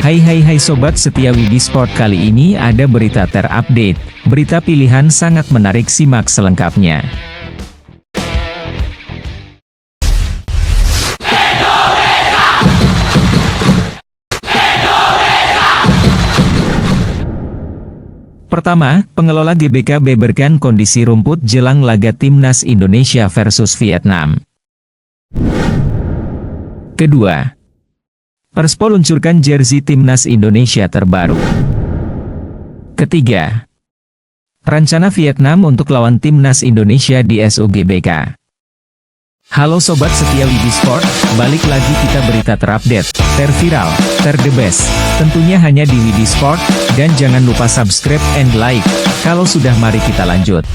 Hai Sobat setia Widi Sport, kali ini ada berita terupdate, berita pilihan sangat menarik, simak selengkapnya. Pertama, pengelola GBK beberkan kondisi rumput jelang laga Timnas Indonesia versus Vietnam. Kedua, Perspo luncurkan jersey Timnas Indonesia terbaru. Ketiga, rencana Vietnam untuk lawan Timnas Indonesia di SUGBK. Halo Sobat setia Widi Sport, balik lagi kita berita terupdate, terviral, the best, tentunya hanya di Widi Sport, dan jangan lupa subscribe and like. Kalau sudah, mari kita lanjut.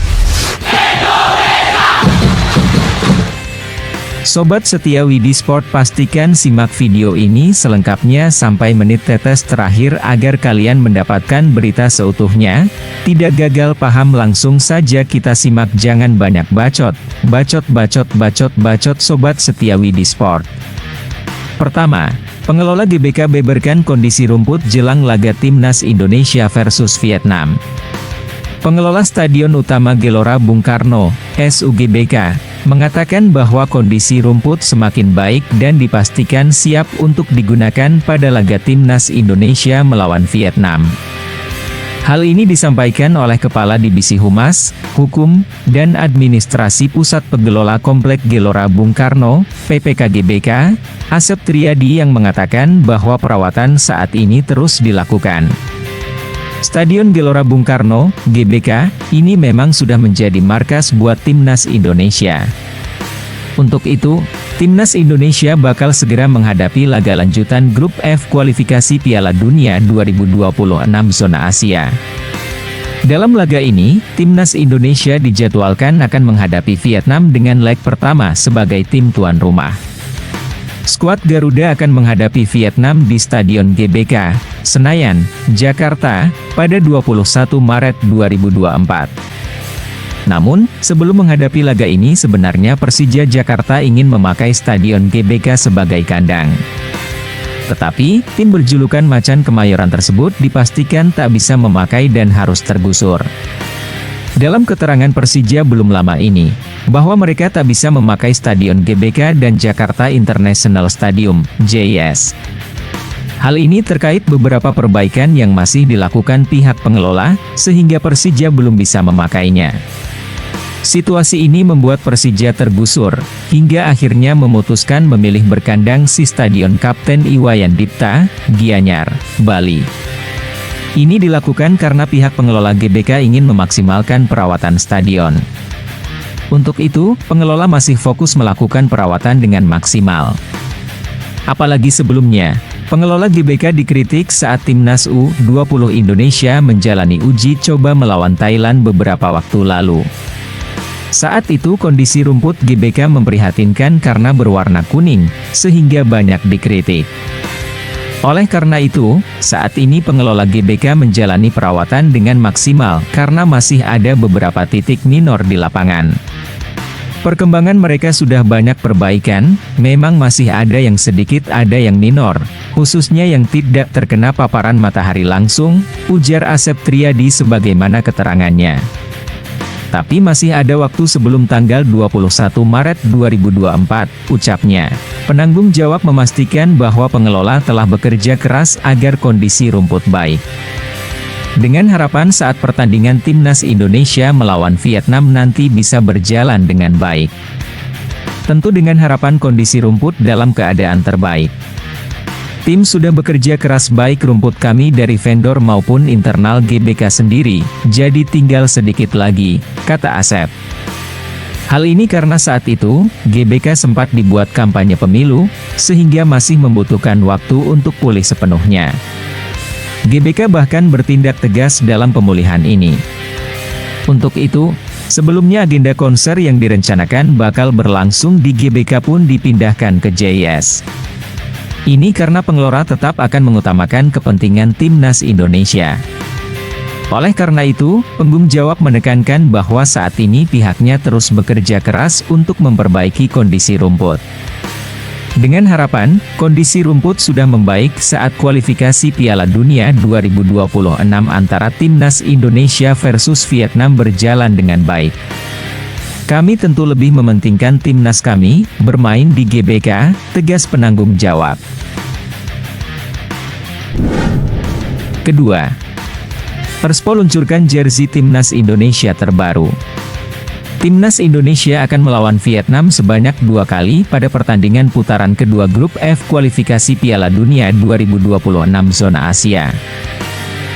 Sobat setia Widi Sport, pastikan simak video ini selengkapnya sampai menit tetes terakhir agar kalian mendapatkan berita seutuhnya. Tidak gagal paham, langsung saja kita simak, jangan banyak bacot. Bacot Sobat setia Widi Sport. Pertama, pengelola GBK beberkan kondisi rumput jelang laga Timnas Indonesia versus Vietnam. Pengelola Stadion Utama Gelora Bung Karno, SUGBK, mengatakan bahwa kondisi rumput semakin baik dan dipastikan siap untuk digunakan pada laga Timnas Indonesia melawan Vietnam. Hal ini disampaikan oleh Kepala Divisi Humas, Hukum, dan Administrasi Pusat Pengelola Komplek Gelora Bung Karno, PPKGBK, Asep Triadi, yang mengatakan bahwa perawatan saat ini terus dilakukan. Stadion Gelora Bung Karno, GBK, ini memang sudah menjadi markas buat Timnas Indonesia. Untuk itu, Timnas Indonesia bakal segera menghadapi laga lanjutan Grup F kualifikasi Piala Dunia 2026 zona Asia. Dalam laga ini, Timnas Indonesia dijadwalkan akan menghadapi Vietnam dengan leg pertama sebagai tim tuan rumah. Skuad Garuda akan menghadapi Vietnam di Stadion GBK, Senayan, Jakarta, pada 21 Maret 2024. Namun, sebelum menghadapi laga ini sebenarnya Persija Jakarta ingin memakai Stadion GBK sebagai kandang. Tetapi, tim berjulukan Macan Kemayoran tersebut dipastikan tak bisa memakai dan harus tergusur. Dalam keterangan Persija belum lama ini, bahwa mereka tak bisa memakai Stadion GBK dan Jakarta International Stadium, JIS. Hal ini terkait beberapa perbaikan yang masih dilakukan pihak pengelola, sehingga Persija belum bisa memakainya. Situasi ini membuat Persija tergusur, hingga akhirnya memutuskan memilih berkandang di Stadion Kapten Iwayan Dipta, Gianyar, Bali. Ini dilakukan karena pihak pengelola GBK ingin memaksimalkan perawatan stadion. Untuk itu, pengelola masih fokus melakukan perawatan dengan maksimal. Apalagi sebelumnya, pengelola GBK dikritik saat Timnas U20 Indonesia menjalani uji coba melawan Thailand beberapa waktu lalu. Saat itu kondisi rumput GBK memprihatinkan karena berwarna kuning, sehingga banyak dikritik. Oleh karena itu, saat ini pengelola GBK menjalani perawatan dengan maksimal karena masih ada beberapa titik minor di lapangan. Perkembangan mereka sudah banyak perbaikan, memang masih ada yang sedikit ada yang minor, khususnya yang tidak terkena paparan matahari langsung, ujar Asep Triadi sebagaimana keterangannya. Tapi masih ada waktu sebelum tanggal 21 Maret 2024, ucapnya. Penanggung jawab memastikan bahwa pengelola telah bekerja keras agar kondisi rumput baik. Dengan harapan saat pertandingan Timnas Indonesia melawan Vietnam nanti bisa berjalan dengan baik. Tentu dengan harapan kondisi rumput dalam keadaan terbaik. Tim sudah bekerja keras baik rumput kami dari vendor maupun internal GBK sendiri, jadi tinggal sedikit lagi, kata Asep. Hal ini karena saat itu, GBK sempat dibuat kampanye pemilu, sehingga masih membutuhkan waktu untuk pulih sepenuhnya. GBK bahkan bertindak tegas dalam pemulihan ini. Untuk itu, sebelumnya agenda konser yang direncanakan bakal berlangsung di GBK pun dipindahkan ke JIS. Ini karena pengelola tetap akan mengutamakan kepentingan Timnas Indonesia. Oleh karena itu, penanggung jawab menekankan bahwa saat ini pihaknya terus bekerja keras untuk memperbaiki kondisi rumput. Dengan harapan, kondisi rumput sudah membaik saat kualifikasi Piala Dunia 2026 antara Timnas Indonesia versus Vietnam berjalan dengan baik. Kami tentu lebih mementingkan timnas kami, bermain di GBK, tegas penanggung jawab. Kedua, Perspo luncurkan jersey Timnas Indonesia terbaru. Timnas Indonesia akan melawan Vietnam sebanyak 2 kali pada pertandingan putaran kedua grup F kualifikasi Piala Dunia 2026 zona Asia.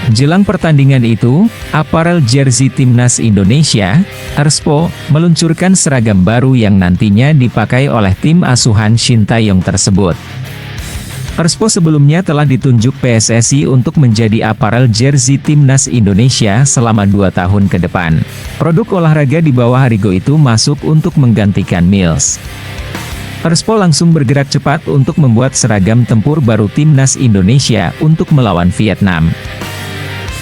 Jelang pertandingan itu, aparel jersey Timnas Indonesia, Perspo, meluncurkan seragam baru yang nantinya dipakai oleh tim asuhan Shin Tae-yong tersebut. Perspo sebelumnya telah ditunjuk PSSI untuk menjadi aparel jersey Timnas Indonesia selama 2 tahun ke depan. Produk olahraga di bawah Harigo itu masuk untuk menggantikan Mills. Perspo langsung bergerak cepat untuk membuat seragam tempur baru Timnas Indonesia untuk melawan Vietnam.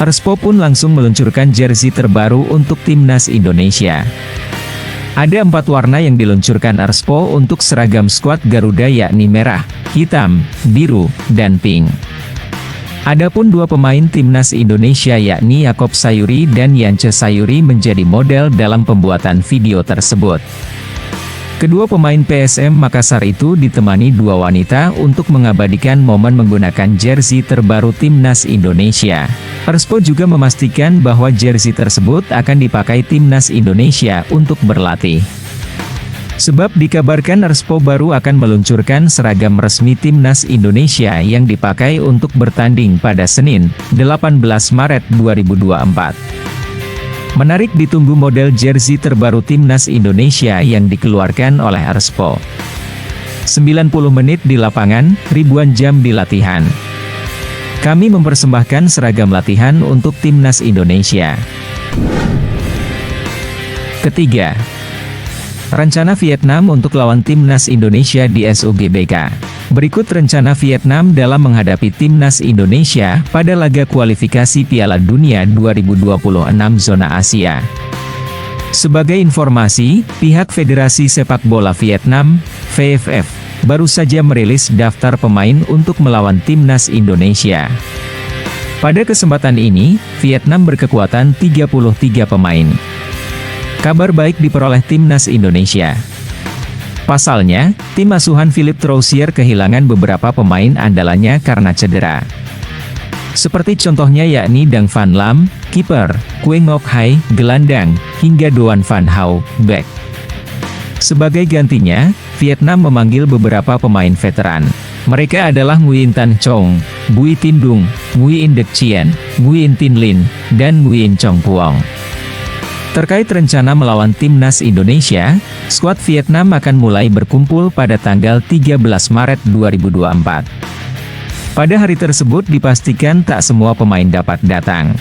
Perspo pun langsung meluncurkan jersey terbaru untuk Timnas Indonesia. Ada 4 warna yang diluncurkan Perspo untuk seragam skuad Garuda yakni merah, hitam, biru, dan pink. Adapun 2 pemain Timnas Indonesia yakni Yakob Sayuri dan Yance Sayuri menjadi model dalam pembuatan video tersebut. Kedua pemain PSM Makassar itu ditemani 2 wanita untuk mengabadikan momen menggunakan jersey terbaru Timnas Indonesia. Perspo juga memastikan bahwa jersey tersebut akan dipakai Timnas Indonesia untuk berlatih. Sebab dikabarkan Perspo baru akan meluncurkan seragam resmi Timnas Indonesia yang dipakai untuk bertanding pada Senin, 18 Maret 2024. Menarik ditunggu model jersey terbaru Timnas Indonesia yang dikeluarkan oleh Perspo. 90 menit di lapangan, ribuan jam di latihan. Kami mempersembahkan seragam latihan untuk Timnas Indonesia. Ketiga, rencana Vietnam untuk lawan Timnas Indonesia di SUGBK. Berikut rencana Vietnam dalam menghadapi Timnas Indonesia pada laga kualifikasi Piala Dunia 2026 zona Asia. Sebagai informasi, pihak Federasi Sepak Bola Vietnam, VFF, baru saja merilis daftar pemain untuk melawan Timnas Indonesia. Pada kesempatan ini, Vietnam berkekuatan 33 pemain. Kabar baik diperoleh Timnas Indonesia. Pasalnya, tim asuhan Philippe Troussier kehilangan beberapa pemain andalannya karena cedera. Seperti contohnya yakni Dang Van Lam, kiper, Quang Ngoc Hai, gelandang, hingga Doan Van Hau, bek. Sebagai gantinya, Vietnam memanggil beberapa pemain veteran. Mereka adalah Nguyen Tan Chong, Bui Tin Dung, Nguyen Dec Chien, Nguyen Tin Lin, dan Nguyen Chong Puong. Terkait rencana melawan Timnas Indonesia, skuad Vietnam akan mulai berkumpul pada tanggal 13 Maret 2024. Pada hari tersebut dipastikan tak semua pemain dapat datang.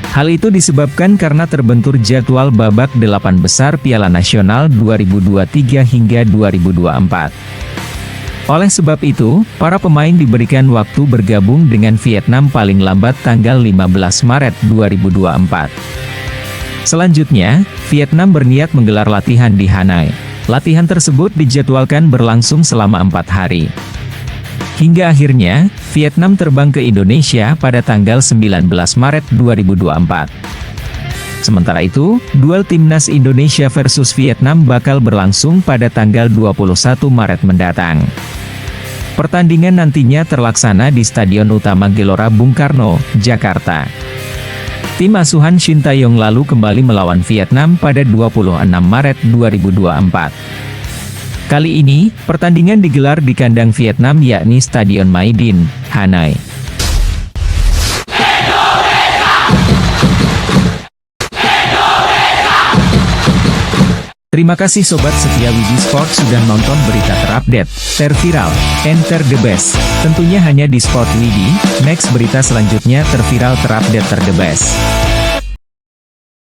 Hal itu disebabkan karena terbentur jadwal babak 8 besar Piala Nasional 2023 hingga 2024. Oleh sebab itu, para pemain diberikan waktu bergabung dengan Vietnam paling lambat tanggal 15 Maret 2024. Selanjutnya, Vietnam berniat menggelar latihan di Hanoi. Latihan tersebut dijadwalkan berlangsung selama 4 hari. Hingga akhirnya, Vietnam terbang ke Indonesia pada tanggal 19 Maret 2024. Sementara itu, duel Timnas Indonesia versus Vietnam bakal berlangsung pada tanggal 21 Maret mendatang. Pertandingan nantinya terlaksana di Stadion Utama Gelora Bung Karno, Jakarta. Tim asuhan Shin Tae-yong lalu kembali melawan Vietnam pada 26 Maret 2024. Kali ini, pertandingan digelar di kandang Vietnam yakni Stadion Mai Dinh, Hanoi. Terima kasih Sobat setia Widi Sport sudah nonton berita terupdate, terviral, and the best. Tentunya hanya di Sport Widi. Next berita selanjutnya terviral terupdate the best.